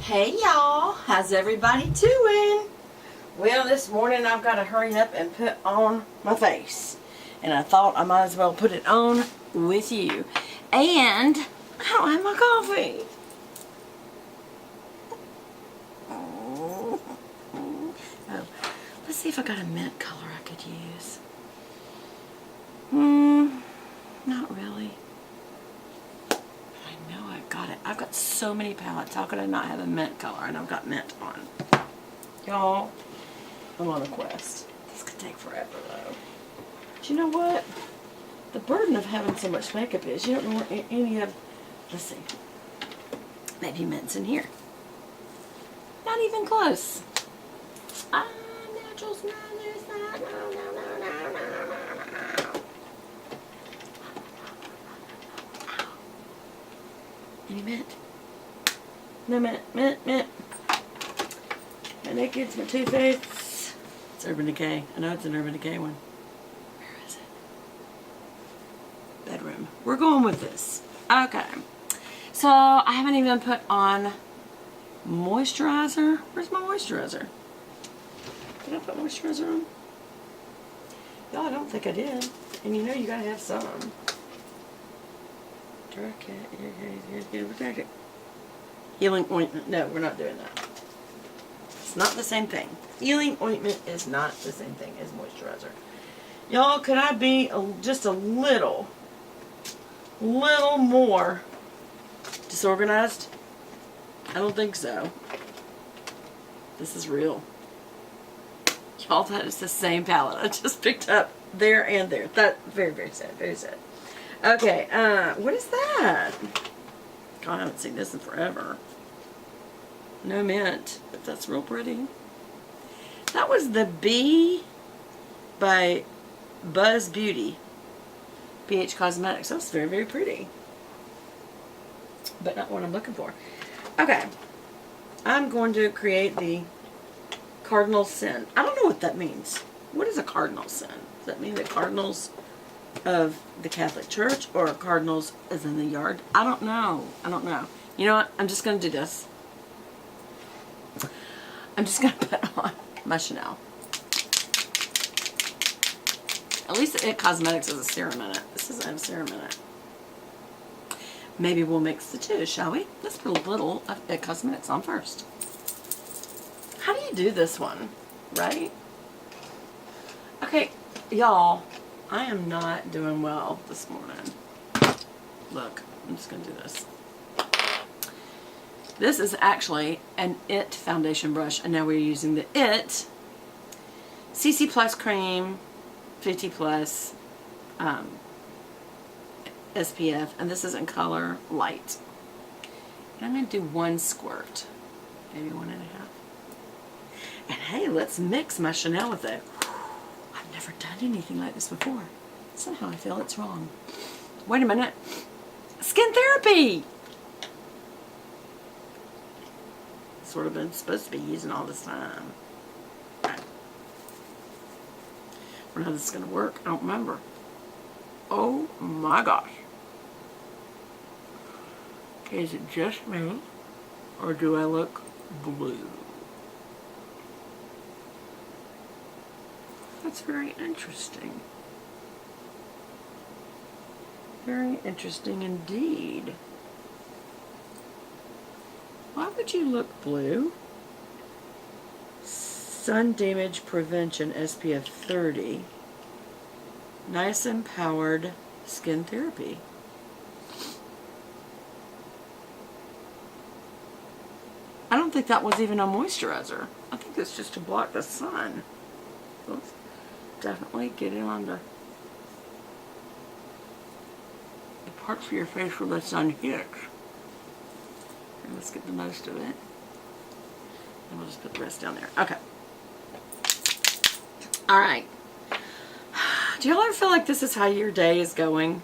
Hey y'all, how's everybody doing? Well, this morning I've got to hurry up and put on my face. And I thought I might as well put it on with you. And I don't have my coffee. Oh, let's see if I got a mint color I could use. Not really. I know I've got it. I've got so many palettes. How could I not have a mint color? And I've got mint on. Y'all, I'm on a quest. This could take forever though. But you know what? The burden of having so much makeup is you don't know where any of, let's see, maybe mint's in here. Not even close. Natural smell, no. Any mint? No mint. And that gets my Too Faced. It's Urban Decay. I know it's an Urban Decay one. Where is it? Bedroom. We're going with this. Okay. So I haven't even put on moisturizer. Where's my moisturizer? Did I put moisturizer on? No, I don't think I did. And you know you gotta have some. Healing ointment. No, we're not doing that. It's not the same thing. Healing ointment is not the same thing as moisturizer. Y'all, could I be just a little more disorganized? I don't think so. This is real. Y'all, that is the same palette I just picked up there and there. That very, very sad. Very sad. Okay, what is that? God, I haven't seen this in forever. No mint, but that's real pretty. That was the Bee by Buzz Beauty. BH Cosmetics. That's very, very pretty. But not what I'm looking for. Okay. I'm going to create the cardinal sin. I don't know what that means. What is a cardinal sin? Does that mean the cardinals of the Catholic Church or cardinals as in the yard? I don't know. You know what? I'm just going to do this. I'm just going to put on my Chanel. At least It Cosmetics has a serum in it. This doesn't have a serum in it. Maybe we'll mix the two, shall we? Let's put a little of It Cosmetics on first. How do you do this one? Right? Okay, y'all. I am not doing well this morning. Look, I'm just going to do this. This is actually an IT foundation brush, and now we're using the IT CC Plus Cream 50 Plus SPF, and this is in color light. And I'm going to do 1 squirt, maybe 1.5. And hey, let's mix my Chanel with it. I've never done anything like this before. Somehow I feel it's wrong. Wait a minute. Skin therapy! Sort of been supposed to be using all this time. Okay. I don't know how this is going to work. I don't remember. Oh my gosh. Okay, is it just me? Or do I look blue? That's very interesting. Very interesting indeed. Why would you look blue? Sun Damage Prevention SPF 30. Nice Empowered Skin Therapy. I don't think that was even a moisturizer. I think it's just to block the sun. Let's definitely get it on the parts of your face where the sun hits. And let's get the most of it. And we'll just put the rest down there. Okay. Alright. Do y'all ever feel like this is how your day is going?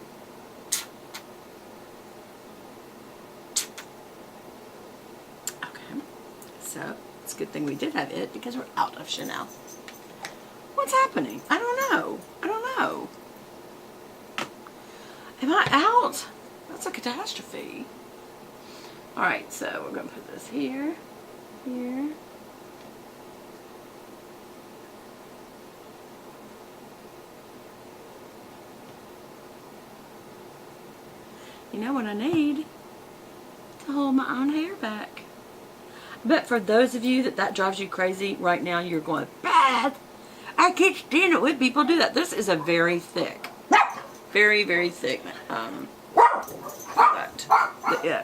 Okay. So, it's a good thing we did have it because we're out of Chanel. What's happening? I don't know. Am I out? That's a catastrophe. Alright, so we're going to put this here, here. You know what I need? To hold my own hair back. I bet for those of you that drives you crazy right now, you're going, Beth, I can't stand it when people do that. This is a very thick, very, very thick product. Yeah,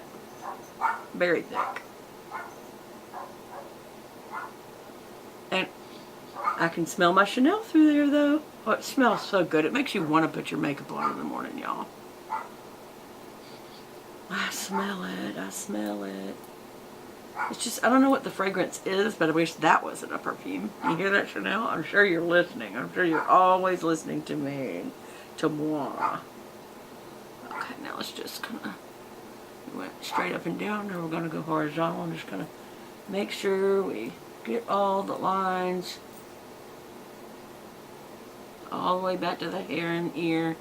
very thick. And I can smell my Chanel through there, though. Oh, it smells so good. It makes you want to put your makeup on in the morning, y'all. I smell it. I smell it. It's just, I don't know what the fragrance is, but I wish that wasn't a perfume. You hear that, Chanel? I'm sure you're listening. I'm sure you're always listening to me. To moi. Okay, now let's just kind of, we went straight up and down. Now we're going to go horizontal. I'm just going to make sure we get all the lines all the way back to the hair and ear.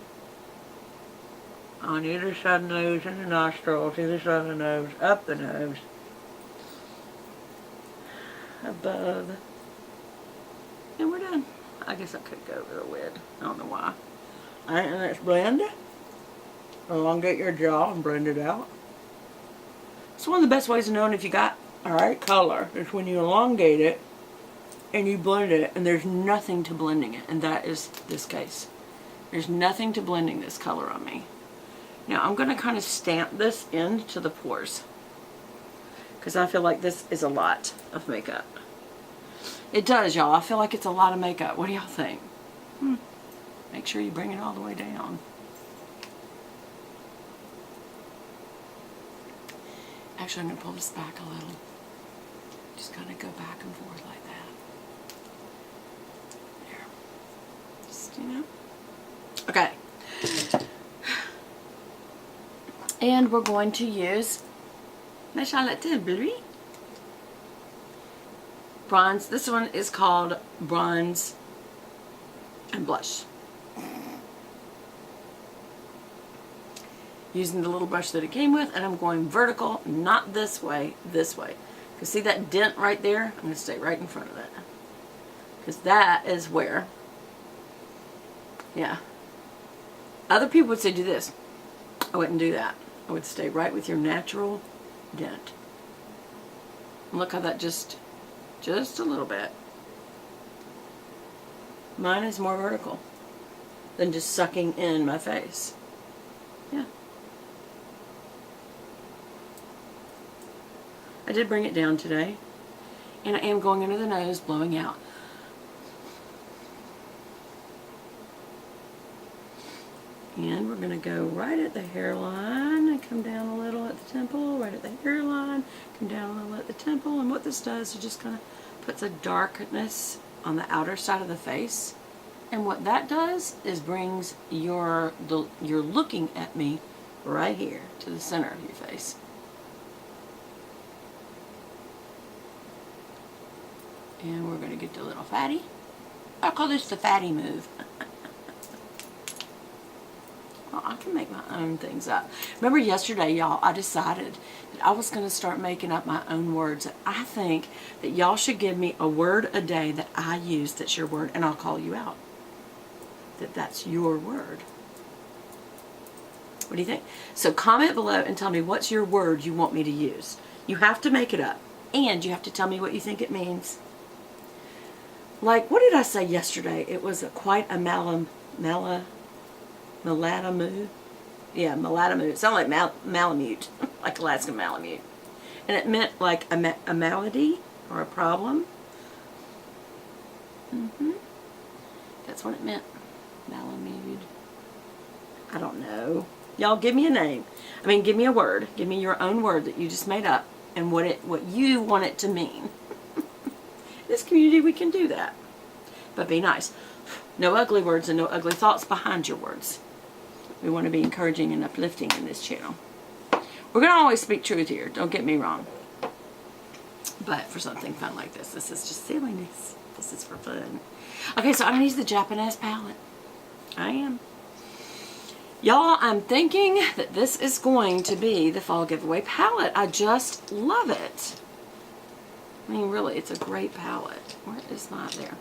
On either side of the nose and the nostrils, either side of the nose, up the nose, above, and we're done. I guess I could go over the lid. I don't know why. Alright, and let's blend. Elongate your jaw and blend it out. It's one of the best ways of knowing if you got alright color is when you elongate it and you blend it, and there's nothing to blending it, and that is this case. There's nothing to blending this color on me. Now I'm going to kind of stamp this into the pores because I feel like this is a lot of makeup. It does, y'all. I feel like it's a lot of makeup. What do y'all think? Make sure you bring it all the way down. Actually, I'm going to pull this back a little. Just kind of go back and forth like that. There. Just, you know. Okay. And we're going to use my Charlotte Tilbury bronze. This one is called Bronze and Blush. Using the little brush that it came with, and I'm going vertical, not this way, this way. Because see that dent right there? I'm going to stay right in front of that. Because that is where, yeah. Other people would say do this. I wouldn't do that. I would stay right with your natural dent. And look how that just a little bit. Mine is more vertical than just sucking in my face. Yeah. I did bring it down today. And I am going under the nose, blowing out. And we're going to go right at the hairline and come down a little at the temple, right at the hairline, come down a little at the temple. And what this does is just kind of puts a darkness on the outer side of the face. And what that does is brings you're looking at me right here to the center of your face. And we're going to get the little fatty. I call this the fatty move. Well, I can make my own things up. Remember yesterday, y'all, I decided that I was going to start making up my own words. I think that y'all should give me a word a day that I use that's your word, and I'll call you out. That's your word. What do you think? So comment below and tell me what's your word you want me to use. You have to make it up, and you have to tell me what you think it means. Like, what did I say yesterday? It was quite a Malamute. Yeah, Malamute. It sounded like Malamute, like Alaskan Malamute. And it meant like a malady or a problem. That's what it meant. Malamute. I don't know. Y'all give me a name. I mean, give me a word. Give me your own word that you just made up and what you want it to mean. This community, we can do that. But be nice. No ugly words and no ugly thoughts behind your words. We want to be encouraging and uplifting in this channel. We're going to always speak truth here. Don't get me wrong. But for something fun like this is just silliness. This is for fun. Okay, so I'm going to use the Japanese palette. I am. Y'all, I'm thinking that this is going to be the fall giveaway palette. I just love it. I mean, really, it's a great palette. Where is my, there.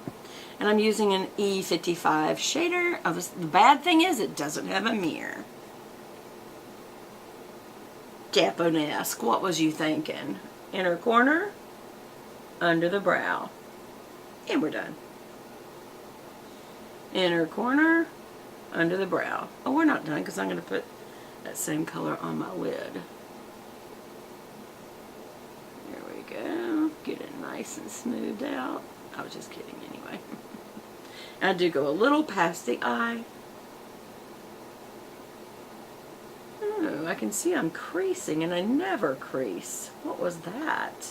And I'm using an E55 shader. The bad thing is it doesn't have a mirror. Japonesque, what was you thinking? Inner corner, under the brow. And we're done. Inner corner, under the brow. Oh, we're not done because I'm going to put that same color on my lid. There we go. Get it nice and smoothed out. I was just kidding anyway. And I do go a little past the eye. Oh, I can see I'm creasing and I never crease. What was that?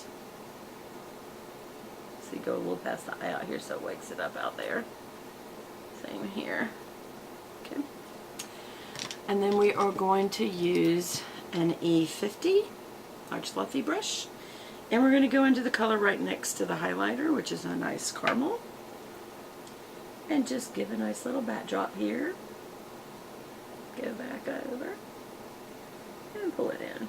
So you go a little past the eye out here so it wakes it up out there. Same here. Okay. And then we are going to use an E50 large fluffy brush. And we're going to go into the color right next to the highlighter, which is a nice caramel. And just give a nice little backdrop here. Go back over. And pull it in.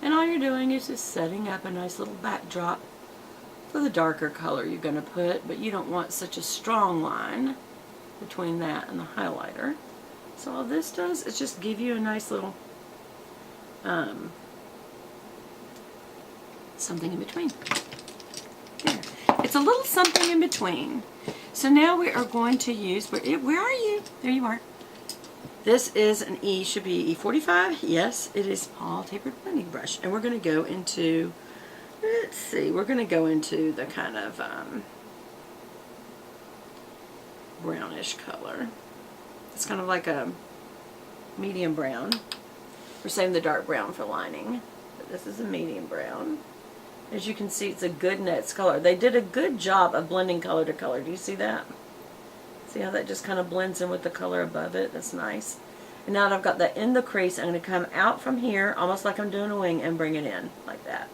And all you're doing is just setting up a nice little backdrop for the darker color you're going to put, but you don't want such a strong line between that and the highlighter. So all this does is just give you a nice little something in between. There. It's a little something in between. So now we are going to use, where are you? There you are. This is an should be E45. Yes, it is small tapered blending brush. And we're going to go into, let's see, we're going to go into the kind of brownish color. It's kind of like a medium brown. We're saving the dark brown for lining. But this is a medium brown. As you can see, it's a good Nets color. They did a good job of blending color to color. Do you see that? See how that just kind of blends in with the color above it? That's nice. And now that I've got that in the crease, I'm going to come out from here, almost like I'm doing a wing, and bring it in like that.